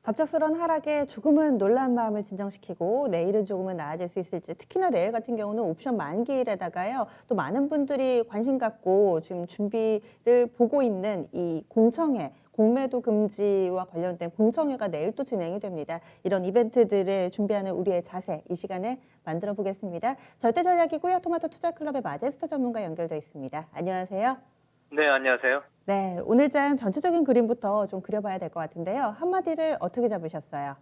갑작스런 하락에 조금은 놀란 마음을 진정시키고 내일은 조금은 나아질 수 있을지, 특히나 내일 같은 경우는 옵션 만기일에다가요. 또 많은 분들이 관심 갖고 지금 준비를 보고 있는 이 공청회, 공매도 금지와 관련된 공청회가 내일 또 진행이 됩니다. 이런 이벤트들을 준비하는 우리의 자세, 이 시간에 만들어 보겠습니다. 절대전략이고요. 토마토 투자클럽의 마제스터 전문가 연결돼 있습니다. 안녕하세요. 네, 안녕하세요. 네, 오늘 장 전체적인 그림부터 좀 그려봐야 될 것 같은데요. 한마디를 어떻게 잡으셨어요?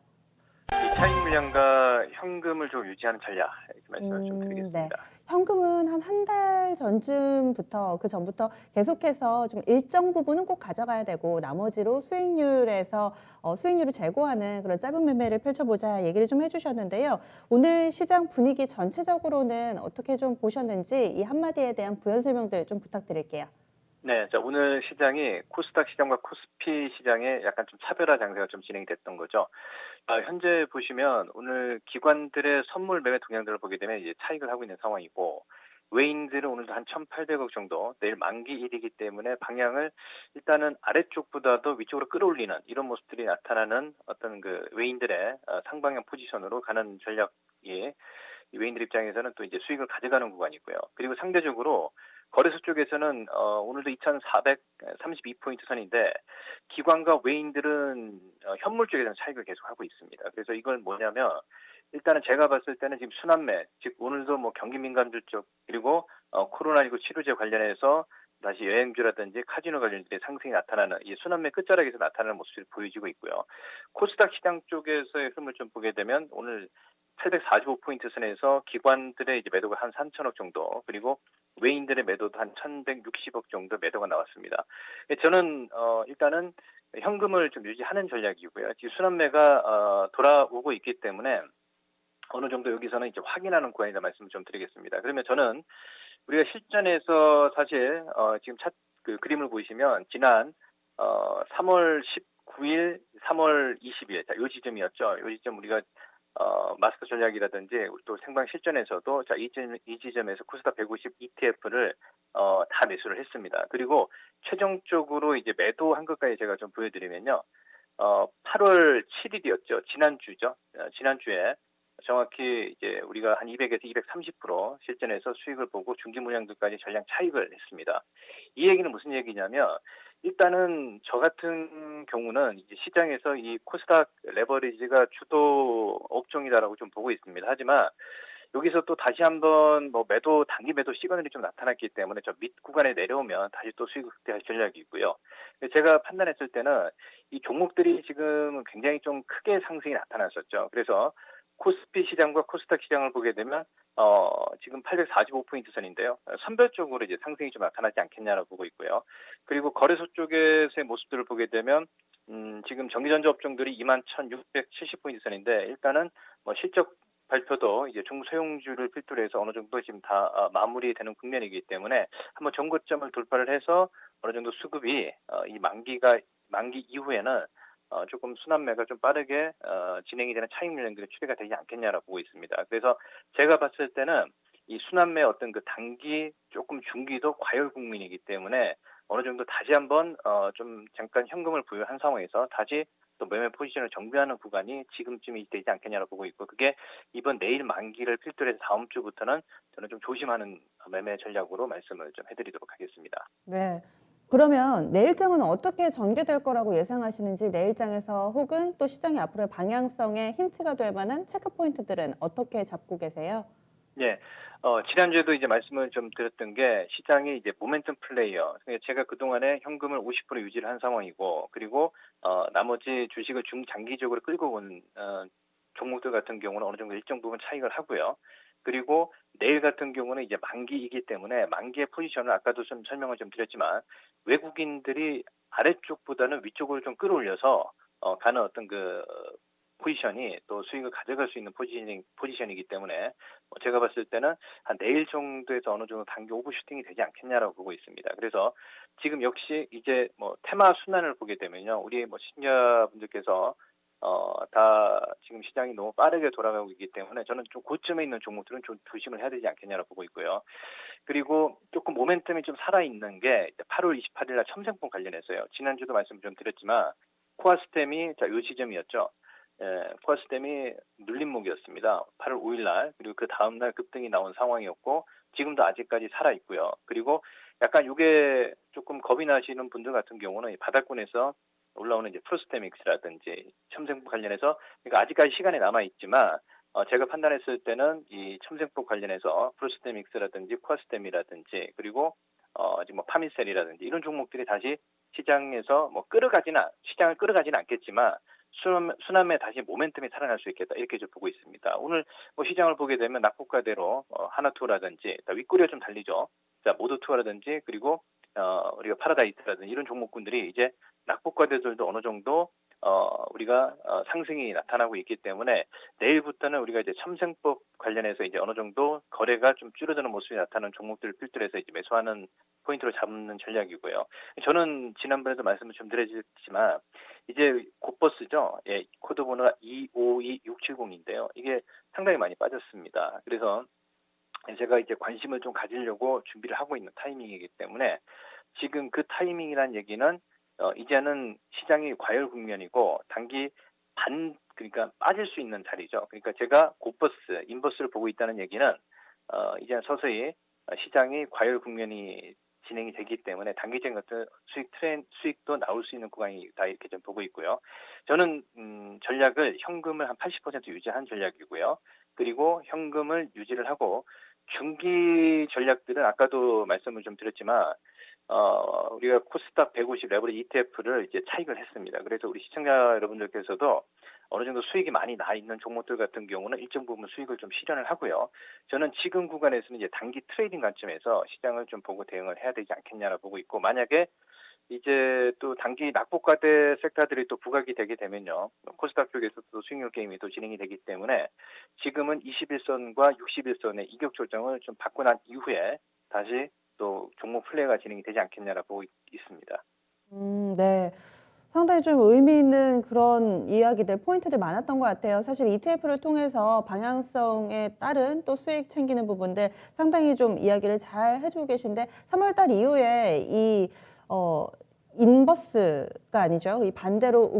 이 차익 물량과 현금을 좀 유지하는 전략, 이렇게 말씀을 좀 네. 드리겠습니다. 현금은 한 한 달 전쯤부터, 그 전부터 계속해서 좀 일정 부분은 꼭 가져가야 되고, 나머지로 수익률에서 수익률을 제고하는 그런 짧은 매매를 펼쳐보자 얘기를 좀 해주셨는데요. 오늘 시장 분위기 전체적으로는 어떻게 좀 보셨는지 이 한마디에 대한 부연 설명들 좀 부탁드릴게요. 네, 자, 오늘 시장이 코스닥 시장과 코스피 시장에 약간 좀 차별화 장세가 좀 진행이 됐던 거죠. 현재 보시면 오늘 기관들의 선물 매매 동향들을 보게 되면 이제 차익을 하고 있는 상황이고, 외인들은 오늘도 한 1,800억 정도, 내일 만기일이기 때문에 방향을 일단은 아래쪽보다도 위쪽으로 끌어올리는 이런 모습들이 나타나는 어떤 그 외인들의 상방향 포지션으로 가는 전략이, 이 외인들 입장에서는 또 이제 수익을 가져가는 구간이고요. 그리고 상대적으로 거래소 쪽에서는 오늘도 2,432포인트 선인데, 기관과 외인들은 현물 쪽에서는 차익을 계속하고 있습니다. 그래서 이건 뭐냐면, 일단은 제가 봤을 때는 지금 순환매, 즉 오늘도 뭐 경기 민감주 쪽, 그리고 코로나19 치료제 관련해서 다시 여행주라든지 카지노 관련들의 상승이 나타나는, 이 순환매 끝자락에서 나타나는 모습이 보여지고 있고요. 코스닥 시장 쪽에서의 흐름을 좀 보게 되면 오늘 845포인트 선에서 기관들의 이제 매도가 한 3천억 정도, 그리고 외인들의 매도도 한 1,160억 정도 매도가 나왔습니다. 저는 일단은 현금을 좀 유지하는 전략이고요. 지금 순환매가 돌아오고 있기 때문에 어느 정도 여기서는 이제 확인하는 구간이다 말씀을 좀 드리겠습니다. 그러면 저는 우리가 실전에서 사실 지금 그 그림을 보시면 지난 3월 19일, 3월 20일, 자, 요 지점이었죠. 요 지점 우리가 마스터 전략이라든지 또 생방 실전에서도 자, 이 지점에서 코스닥 150 ETF를 다 매수를 했습니다. 그리고 최종적으로 이제 매도한 것까지 제가 좀 보여드리면요. 8월 7일이었죠. 지난주죠. 지난주에 정확히 이제 우리가 한 200에서 230% 실전에서 수익을 보고 중기 물량들까지 전량 차익을 했습니다. 이 얘기는 무슨 얘기냐면, 일단은 저 같은 경우는 이제 시장에서 이 코스닥 레버리지가 주도 업종이다라고 좀 보고 있습니다. 하지만 여기서 또 다시 한번 뭐 매도, 단기 매도 시그널이 좀 나타났기 때문에 저 밑 구간에 내려오면 다시 또 수익을 극대화할 전략이고요. 제가 판단했을 때는 이 종목들이 지금 굉장히 좀 크게 상승이 나타났었죠. 그래서 코스피 시장과 코스닥 시장을 보게 되면 지금 845포인트 선인데요. 선별적으로 이제 상승이 좀 나타나지 않겠냐라고 보고 있고요. 그리고 거래소 쪽에서의 모습들을 보게 되면 지금 전기전자 업종들이 21,670포인트 선인데, 일단은 뭐 실적 발표도 이제 중소형주를 필두로 해서 어느 정도 지금 다 마무리되는 국면이기 때문에 한번 정고점을 돌파를 해서 어느 정도 수급이 이 만기 이후에는 조금 순환매가 좀 빠르게 진행이 되는 차익 물량들이 출회가 되지 않겠냐라고 보고 있습니다. 그래서 제가 봤을 때는 이 순환매 어떤 그 단기 조금 중기도 과열 국민이기 때문에 어느 정도 다시 한번 좀 잠깐 현금을 부여한 상황에서 다시 또 매매 포지션을 정비하는 구간이 지금쯤이 되지 않겠냐라고 보고 있고, 그게 이번 내일 만기를 필두로 해서 다음 주부터는 저는 좀 조심하는 매매 전략으로 말씀을 좀 해드리도록 하겠습니다. 네. 그러면 내일장은 어떻게 전개될 거라고 예상하시는지, 내일장에서 혹은 또 시장의 앞으로의 방향성에 힌트가 될 만한 체크 포인트들은 어떻게 잡고 계세요? 예. 지난주에도 이제 말씀을 좀 드렸던 게, 시장이 이제 모멘텀 플레이어. 그러니까 제가 그동안에 현금을 50% 유지를 한 상황이고, 그리고, 나머지 주식을 중장기적으로 끌고 온, 종목들 같은 경우는 어느 정도 일정 부분 차익을 하고요. 그리고 내일 같은 경우는 이제 만기이기 때문에 만기의 포지션을 아까도 좀 설명을 좀 드렸지만, 외국인들이 아래쪽보다는 위쪽으로 좀 끌어올려서, 가는 어떤 그, 포지션이 또 수익을 가져갈 수 있는 포지션이기 때문에 제가 봤을 때는 한 내일 정도에서 어느 정도 단기 오버슈팅이 되지 않겠냐라고 보고 있습니다. 그래서 지금 역시 이제 뭐 테마 순환을 보게 되면요, 우리 뭐 시청자분들께서 다 지금 시장이 너무 빠르게 돌아가고 있기 때문에 저는 좀 고점에 있는 종목들은 좀 조심을 해야 되지 않겠냐라고 보고 있고요. 그리고 조금 모멘텀이 좀 살아있는 게 8월 28일 날 첨생품 관련해서요. 지난주도 말씀 좀 드렸지만 코아스템이 자, 요 지점이었죠. 코아스템이 눌림목이었습니다. 8월 5일 날 그리고 그 다음 날 급등이 나온 상황이었고 지금도 아직까지 살아 있고요. 그리고 약간 이게 조금 겁이 나시는 분들 같은 경우는 이 바닥권에서 올라오는 이제 프로스테믹스라든지 첨생법 관련해서 그러니까 아직까지 시간이 남아 있지만 제가 판단했을 때는 이 첨생법 관련해서 프로스테믹스라든지 코아스템이라든지 그리고 지금 뭐 파미셀이라든지 이런 종목들이 다시 시장에서 뭐 시장을 끌어가지는 않겠지만 순환매 다시 모멘텀이 살아날 수 있겠다 이렇게 좀 보고 있습니다. 오늘 뭐 시장을 보게 되면 낙폭과대로 하나투어라든지 윗꼬리가 좀 달리죠. 자 모더투어라든지 그리고 우리가 파라다이스라든지 이런 종목군들이 이제 낙폭과대들도 어느 정도 우리가 상승이 나타나고 있기 때문에 내일부터는 우리가 이제 첨생법 관련해서 이제 어느 정도 거래가 좀 줄어드는 모습이 나타나는 종목들을 필두해서 이제 매수하는 포인트로 잡는 전략이고요. 저는 지난번에도 말씀을 좀 드렸지만 이제 곧버스죠. 예, 코드 번호가 252670인데요. 이게 상당히 많이 빠졌습니다. 그래서 제가 이제 관심을 좀 가지려고 준비를 하고 있는 타이밍이기 때문에 지금 그 타이밍이란 얘기는 이제는 시장이 과열 국면이고 단기 그러니까 빠질 수 있는 자리죠. 그러니까 제가 곧버스, 인버스를 보고 있다는 얘기는 이제 서서히 시장이 과열 국면이 진행이 되기 때문에 단기적인 어떤 수익도 나올 수 있는 구간이다 이렇게 좀 보고 있고요. 저는 전략을 현금을 한 80% 유지한 전략이고요. 그리고 현금을 유지를 하고 중기 전략들은 아까도 말씀을 좀 드렸지만 우리가 코스닥 150 레버리지 ETF를 이제 차익을 했습니다. 그래서 우리 시청자 여러분들께서도 어느 정도 수익이 많이 나 있는 종목들 같은 경우는 일정 부분 수익을 좀 실현을 하고요. 저는 지금 구간에서는 이제 단기 트레이딩 관점에서 시장을 좀 보고 대응을 해야 되지 않겠냐라 보고 있고 만약에 이제 또 단기 낙폭과대 섹터들이 또 부각이 되게 되면요. 코스닥 쪽에서도 수익률 게임이 또 진행이 되기 때문에 지금은 21선과 61선의 이격 조정을 좀 받고 난 이후에 다시 또 종목 플레이가 진행이 되지 않겠냐라고 보고 있습니다. 네. 상당히 좀 의미 있는 그런 이야기들, 포인트들 많았던 것 같아요. 사실 ETF를 통해서 방향성에 따른 또 수익 챙기는 부분들 상당히 좀 이야기를 잘 해주고 계신데 3월 달 이후에 이 인버스가 아니죠. 이 반대로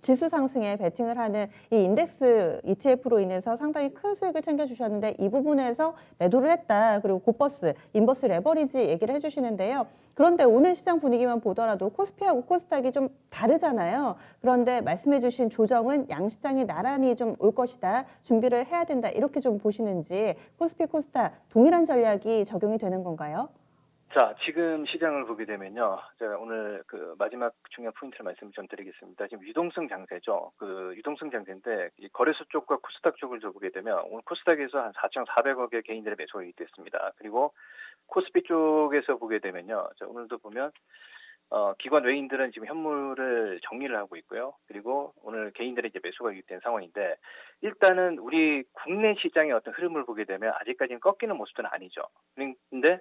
지수 상승에 베팅을 하는 이 인덱스 ETF로 인해서 상당히 큰 수익을 챙겨주셨는데 이 부분에서 매도를 했다. 그리고 곧버스, 인버스 레버리지 얘기를 해주시는데요. 그런데 오늘 시장 분위기만 보더라도 코스피하고 코스닥이 좀 다르잖아요. 그런데 말씀해주신 조정은 양시장이 나란히 좀 올 것이다. 준비를 해야 된다. 이렇게 좀 보시는지 코스피, 코스닥 동일한 전략이 적용이 되는 건가요? 자, 지금 시장을 보게 되면요. 제가 오늘 그 마지막 중요한 포인트를 말씀 좀 드리겠습니다. 지금 유동성 장세죠. 그 유동성 장세인데 이 거래소 쪽과 코스닥 쪽을 좀 보게 되면 오늘 코스닥에서 한 4,400억의 개인들의 매수가 있겠습니다. 그리고 코스피 쪽에서 보게 되면요. 자, 오늘도 보면 기관 외인들은 지금 현물을 정리를 하고 있고요. 그리고 오늘 개인들의 이제 매수가 유입된 상황인데 일단은 우리 국내 시장의 어떤 흐름을 보게 되면 아직까지는 꺾이는 모습은 아니죠. 근데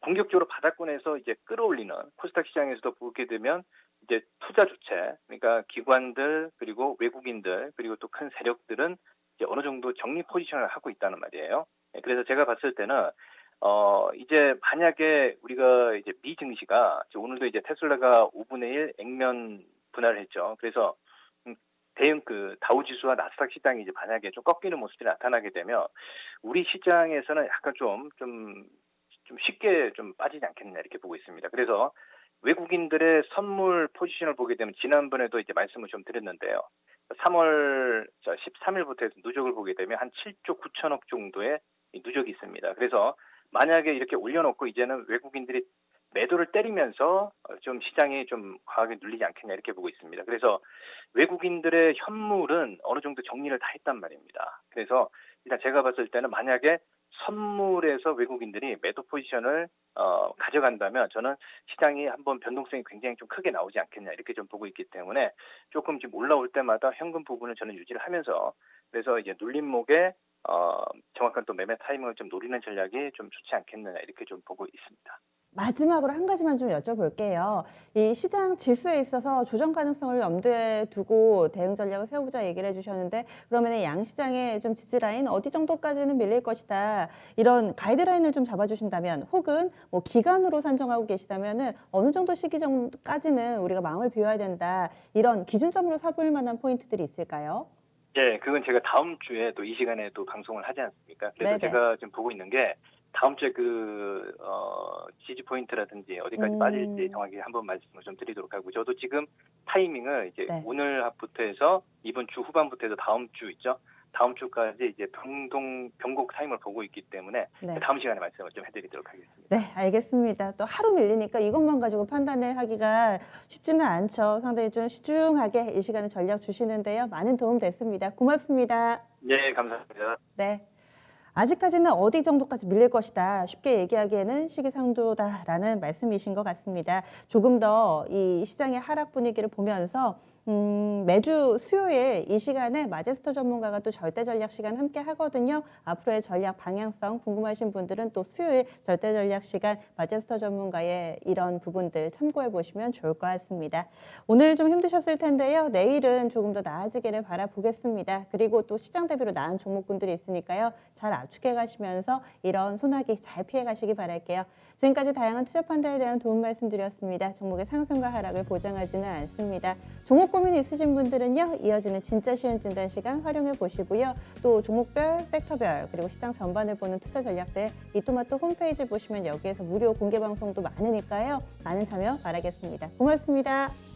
공격적으로 바닥권에서 이제 끌어올리는 코스닥 시장에서도 보게 되면 이제 투자 주체, 그러니까 기관들 그리고 외국인들 그리고 또 큰 세력들은 이제 어느 정도 정리 포지션을 하고 있다는 말이에요. 그래서 제가 봤을 때는 이제 만약에 우리가 이제 미 증시가 오늘도 이제 테슬라가 5분의 1 액면 분할을 했죠. 그래서 대응 그 다우 지수와 나스닥 시장이 이제 만약에 좀 꺾이는 모습이 나타나게 되면 우리 시장에서는 약간 좀 쉽게 좀 빠지지 않겠느냐 이렇게 보고 있습니다. 그래서 외국인들의 선물 포지션을 보게 되면 지난번에도 이제 말씀을 좀 드렸는데요. 3월 13일부터 해서 누적을 보게 되면 한 7조 9천억 정도의 누적이 있습니다. 그래서 만약에 이렇게 올려놓고 이제는 외국인들이 매도를 때리면서 좀 시장이 좀 과하게 눌리지 않겠냐 이렇게 보고 있습니다. 그래서 외국인들의 현물은 어느 정도 정리를 다 했단 말입니다. 그래서 일단 제가 봤을 때는 만약에 선물에서 외국인들이 매도 포지션을 가져간다면 저는 시장이 한번 변동성이 굉장히 좀 크게 나오지 않겠냐 이렇게 좀 보고 있기 때문에 조금 지금 올라올 때마다 현금 부분을 저는 유지를 하면서 그래서 이제 눌림목에 정확한 또 매매 타이밍을 좀 노리는 전략이 좀 좋지 않겠느냐 이렇게 좀 보고 있습니다. 마지막으로 한 가지만 좀 여쭤볼게요. 이 시장 지수에 있어서 조정 가능성을 염두에 두고 대응 전략을 세워보자 얘기를 해주셨는데 그러면 양 시장의 좀 지지라인 어디 정도까지는 밀릴 것이다. 이런 가이드라인을 좀 잡아주신다면 혹은 뭐 기간으로 산정하고 계시다면은 어느 정도 시기 정도까지는 우리가 마음을 비워야 된다. 이런 기준점으로 삼을 만한 포인트들이 있을까요? 예, 그건 제가 다음 주에 또 이 시간에 또 방송을 하지 않습니까? 그래서 네네. 제가 지금 보고 있는 게 다음 주에 지지 포인트라든지 어디까지 빠질지 정확히 한번 말씀을 좀 드리도록 하고 저도 지금 타이밍을 이제 네. 오늘부터 해서 이번 주 후반부터 해서 다음 주 있죠. 다음 주까지 이제 변곡 타임을 보고 있기 때문에 네. 다음 시간에 말씀을 좀 해드리도록 하겠습니다. 네, 알겠습니다. 또 하루 밀리니까 이것만 가지고 판단을 하기가 쉽지는 않죠. 상당히 좀 신중하게 이 시간에 전략 주시는데요. 많은 도움 됐습니다. 고맙습니다. 네, 감사합니다. 네. 아직까지는 어디 정도까지 밀릴 것이다. 쉽게 얘기하기에는 시기상조다라는 말씀이신 것 같습니다. 조금 더 이 시장의 하락 분위기를 보면서 매주 수요일 이 시간에 마제스터 전문가가 또 절대 전략 시간 함께 하거든요. 앞으로의 전략 방향성 궁금하신 분들은 또 수요일 절대 전략 시간 마제스터 전문가의 이런 부분들 참고해 보시면 좋을 것 같습니다. 오늘 좀 힘드셨을 텐데요. 내일은 조금 더 나아지기를 바라보겠습니다. 그리고 또 시장 대비로 나은 종목군들이 있으니까요. 잘 압축해 가시면서 이런 소나기 잘 피해 가시기 바랄게요. 지금까지 다양한 투자 판단에 대한 도움 말씀드렸습니다. 종목의 상승과 하락을 보장하지는 않습니다. 종목 고민 있으신 분들은요. 이어지는 진짜 쉬운 진단 시간 활용해 보시고요. 또 종목별, 섹터별 그리고 시장 전반을 보는 투자 전략들 이토마토 홈페이지 보시면 여기에서 무료 공개 방송도 많으니까요. 많은 참여 바라겠습니다. 고맙습니다.